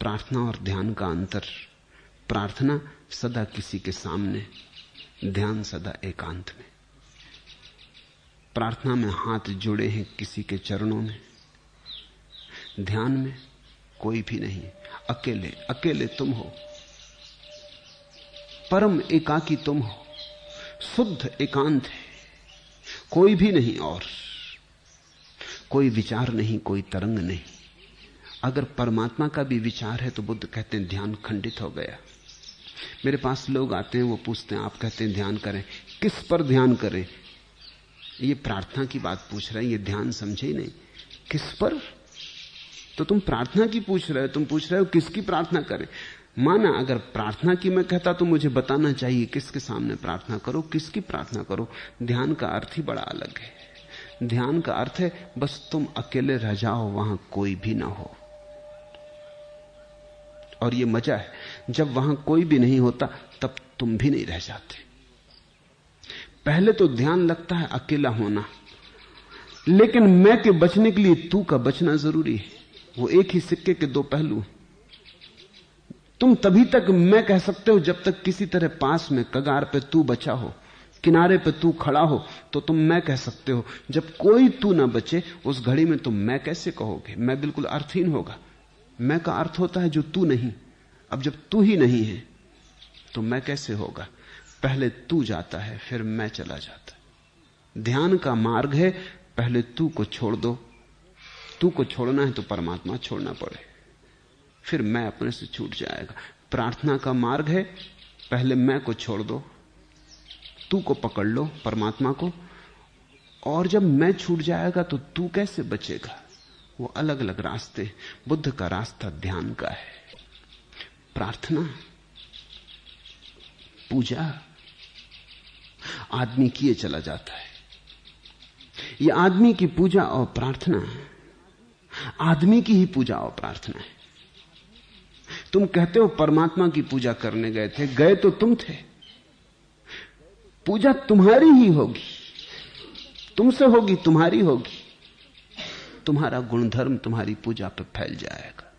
प्रार्थना और ध्यान का अंतर। प्रार्थना सदा किसी के सामने, ध्यान सदा एकांत में। प्रार्थना में हाथ जुड़े हैं किसी के चरणों में, ध्यान में कोई भी नहीं, अकेले अकेले तुम हो, परम एकाकी तुम हो, शुद्ध एकांत है, कोई भी नहीं और कोई विचार नहीं, कोई तरंग नहीं। अगर परमात्मा का भी विचार है तो बुद्ध कहते हैं ध्यान खंडित हो गया। मेरे पास लोग आते हैं, वो पूछते हैं आप कहते हैं ध्यान करें, किस पर ध्यान करें? ये प्रार्थना की बात पूछ रहे हैं, ये ध्यान समझे ही नहीं। किस पर? तो तुम प्रार्थना की पूछ रहे हो, तुम पूछ रहे हो किसकी प्रार्थना करें। माना अगर प्रार्थना की मैं कहता तो मुझे बताना चाहिए किसके सामने प्रार्थना करो, किसकी प्रार्थना करो। ध्यान का अर्थ ही बड़ा अलग है। ध्यान का अर्थ है बस तुम अकेले रह जाओ, वहां कोई भी ना हो। और ये मजा है, जब वहां कोई भी नहीं होता तब तुम भी नहीं रह जाते। पहले तो ध्यान लगता है अकेला होना, लेकिन मैं के बचने के लिए तू का बचना जरूरी है। वो एक ही सिक्के के दो पहलू। तुम तभी तक मैं कह सकते हो जब तक किसी तरह पास में कगार पे तू बचा हो, किनारे पे तू खड़ा हो, तो तुम मैं कह सकते हो। जब कोई तू ना बचे उस घड़ी में तुम मैं कैसे कहोगे? मैं बिल्कुल अर्थहीन होगा। मैं का अर्थ होता है जो तू नहीं। अब जब तू ही नहीं है तो मैं कैसे होगा? पहले तू जाता है फिर मैं चला जाता है। ध्यान का मार्ग है पहले तू को छोड़ दो। तू को छोड़ना है तो परमात्मा छोड़ना पड़े, फिर मैं अपने से छूट जाएगा। प्रार्थना का मार्ग है पहले मैं को छोड़ दो, तू को पकड़ लो, परमात्मा को, और जब मैं छूट जाएगा तो तू कैसे बचेगा? वो अलग अलग रास्ते। बुद्ध का रास्ता ध्यान का है, प्रार्थना पूजा आदमी किए चला जाता है। ये आदमी की पूजा और प्रार्थना, आदमी की ही पूजा और प्रार्थना है। तुम कहते हो परमात्मा की पूजा करने गए थे, गए तो तुम थे। पूजा तुम्हारी ही होगी, तुमसे होगी, तुम्हारी होगी। तुम्हारा गुणधर्म तुम्हारी पूजा पर फैल जाएगा।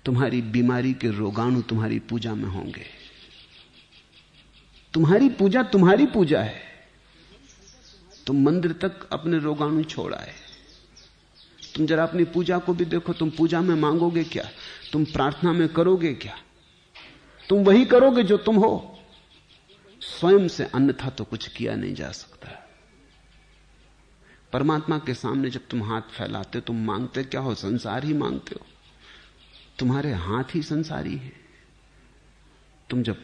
तुम्हारी बीमारी के रोगाणु तुम्हारी पूजा में होंगे। तुम्हारी पूजा तुम्हारी पूजा है। तुम मंदिर तक अपने रोगाणु छोड़ आए। तुम जरा अपनी पूजा को भी देखो। तुम पूजा में मांगोगे क्या? तुम प्रार्थना में करोगे क्या? तुम वही करोगे जो तुम हो। स्वयं से अन्यथा तो कुछ किया नहीं जा सकता। परमात्मा के सामने जब तुम हाथ फैलाते हो, तुम मांगते क्या हो? संसार ही मांगते हो। तुम्हारे हाथ ही संसारी है। तुम जब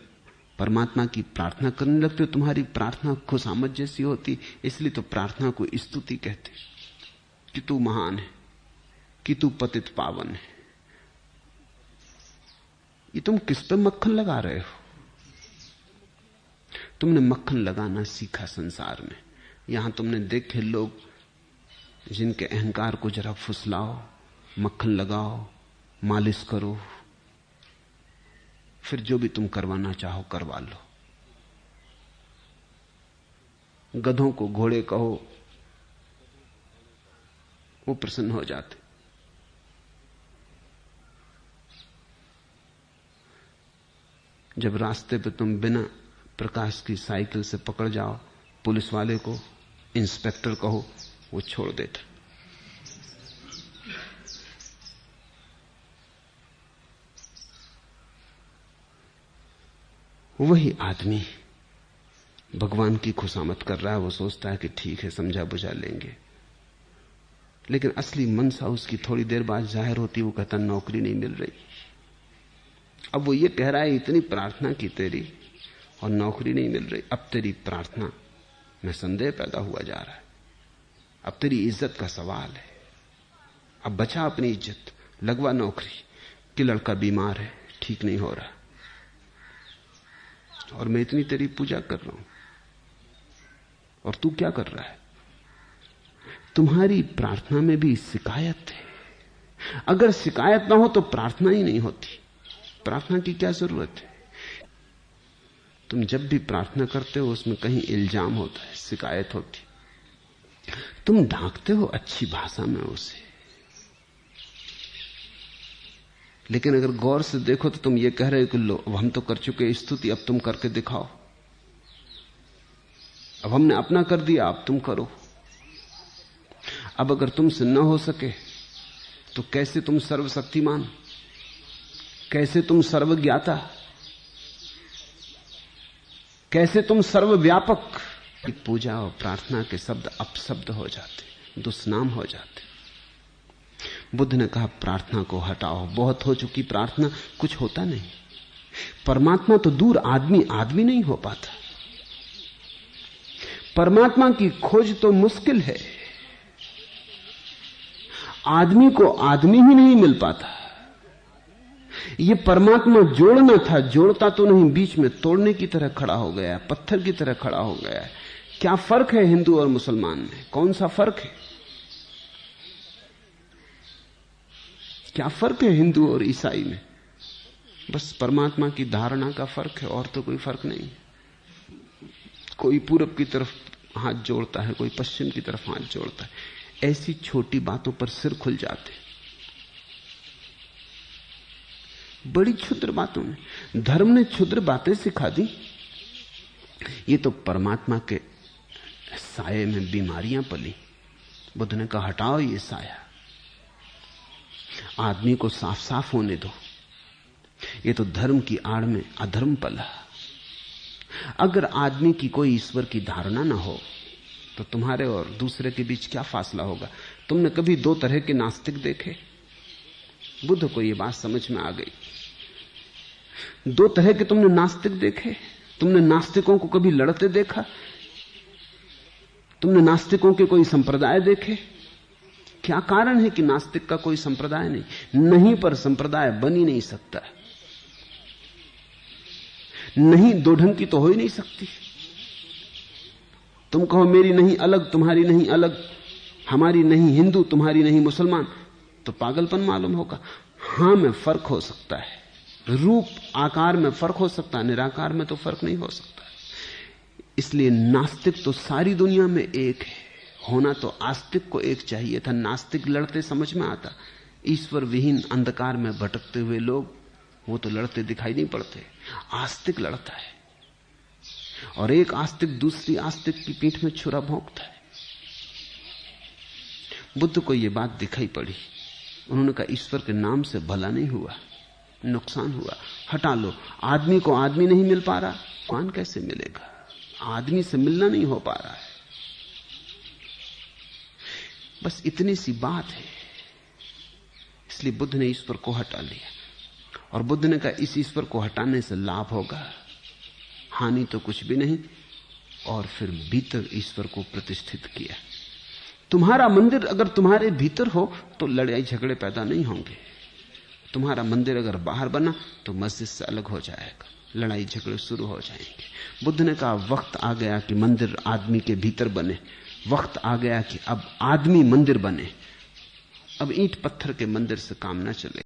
परमात्मा की प्रार्थना करने लगते हो, तुम्हारी प्रार्थना खुशामद जैसी होती। इसलिए तो प्रार्थना को स्तुति कहते कि तू महान है, कि तू पतित पावन है। ये तुम किस पे मक्खन लगा रहे हो? तुमने मक्खन लगाना सीखा संसार में। यहां तुमने देखे लोग जिनके अहंकार को जरा फुसलाओ, मक्खन लगाओ, मालिश करो, फिर जो भी तुम करवाना चाहो करवा लो। गधों को घोड़े कहो, वो प्रसन्न हो जाते। जब रास्ते पे तुम बिना प्रकाश की साइकिल से पकड़ जाओ पुलिस वाले को, इंस्पेक्टर कहो, वो छोड़ देता। वही आदमी भगवान की खुशामद कर रहा है। वो सोचता है कि ठीक है, समझा बुझा लेंगे, लेकिन असली मनसा उसकी थोड़ी देर बाद जाहिर होती। वो कहता नौकरी नहीं मिल रही। अब वो ये कह रहा है इतनी प्रार्थना की तेरी और नौकरी नहीं मिल रही। अब तेरी प्रार्थना में संदेह पैदा हुआ जा रहा है। अब तेरी इज्जत का सवाल है। अब बचा अपनी इज्जत, लगवा नौकरी। कि लड़का बीमार है, ठीक नहीं हो रहा, और मैं इतनी तेरी पूजा कर रहा हूं, और तू क्या कर रहा है? तुम्हारी प्रार्थना में भी शिकायत है। अगर शिकायत ना हो तो प्रार्थना ही नहीं होती। प्रार्थना की क्या जरूरत है? तुम जब भी प्रार्थना करते हो उसमें कहीं इल्जाम होता है, शिकायत होती। तुम ढांकते हो अच्छी भाषा में उसे। लेकिन अगर गौर से देखो तो तुम ये कह रहे हो कि लो अब हम तो कर चुके स्तुति, अब तुम करके दिखाओ। अब हमने अपना कर दिया, अब तुम करो। अब अगर तुमसे न हो सके तो कैसे तुम सर्वशक्तिमान, कैसे तुम सर्वज्ञाता, कैसे तुम सर्वव्यापक। पूजा और प्रार्थना के शब्द अपशब्द हो जाते, दुष्नाम हो जाते। बुद्ध ने कहा प्रार्थना को हटाओ, बहुत हो चुकी प्रार्थना, कुछ होता नहीं। परमात्मा तो दूर, आदमी आदमी नहीं हो पाता। परमात्मा की खोज तो मुश्किल है, आदमी को आदमी ही नहीं मिल पाता। ये परमात्मा जोड़ना था, जोड़ता तो नहीं, बीच में तोड़ने की तरह खड़ा हो गया, पत्थर की तरह खड़ा हो गया है। क्या फर्क है हिंदू और मुसलमान में? कौन सा फर्क है? क्या फर्क है हिंदू और ईसाई में? बस परमात्मा की धारणा का फर्क है, और तो कोई फर्क नहीं। कोई पूरब की तरफ हाथ जोड़ता है, कोई पश्चिम की तरफ हाथ जोड़ता है। ऐसी छोटी बातों पर सिर खुल जाते, बड़ी क्षुद्र बातों में। धर्म ने क्षुद्र बातें सिखा दी। ये तो परमात्मा के साये में बीमारियां पली। बुद्ध ने कहा हटाओ ये साया, आदमी को साफ साफ होने दो। ये तो धर्म की आड़ में अधर्म पला। अगर आदमी की कोई ईश्वर की धारणा ना हो तो तुम्हारे और दूसरे के बीच क्या फासला होगा? तुमने कभी दो तरह के नास्तिक देखे? बुद्ध को यह बात समझ में आ गई। दो तरह के तुमने नास्तिक देखे? तुमने नास्तिकों को कभी लड़ते देखा? तुमने नास्तिकों के कोई संप्रदाय देखे? क्या कारण है कि नास्तिक का कोई संप्रदाय नहीं पर संप्रदाय बन ही नहीं सकता। नहीं दो ढंग की तो हो ही नहीं सकती। तुम कहो मेरी नहीं अलग, तुम्हारी नहीं अलग, हमारी नहीं हिंदू, तुम्हारी नहीं मुसलमान, तो पागलपन मालूम होगा। हां में फर्क हो सकता है, रूप आकार में फर्क हो सकता है, निराकार में तो फर्क नहीं हो सकता। इसलिए नास्तिक तो सारी दुनिया में एक है। होना तो आस्तिक को एक चाहिए था। नास्तिक लड़ते समझ में आता, ईश्वर विहीन अंधकार में भटकते हुए लोग वो तो लड़ते दिखाई नहीं पड़ते। आस्तिक लड़ता है, और एक आस्तिक दूसरी आस्तिक की पीठ में छुरा भोंकता है। बुद्ध को यह बात दिखाई पड़ी। उन्होंने कहा ईश्वर के नाम से भला नहीं हुआ, नुकसान हुआ। हटा लो। आदमी को आदमी नहीं मिल पा रहा, कौन कैसे मिलेगा? आदमी से मिलना नहीं हो पा रहा है। बस इतनी सी बात है। इसलिए बुद्ध ने ईश्वर को हटा लिया, और बुद्ध ने कहा इस ईश्वर को हटाने से लाभ होगा, हानि तो कुछ भी नहीं। और फिर भीतर ईश्वर को प्रतिष्ठित किया। तुम्हारा मंदिर अगर तुम्हारे भीतर हो तो लड़ाई झगड़े पैदा नहीं होंगे। तुम्हारा मंदिर अगर बाहर बना तो मस्जिद से अलग हो जाएगा, लड़ाई झगड़े शुरू हो जाएंगे। बुद्ध ने कहा वक्त आ गया कि मंदिर आदमी के भीतर बने, वक्त आ गया कि अब आदमी मंदिर बने। अब ईंट पत्थर के मंदिर से काम ना चले।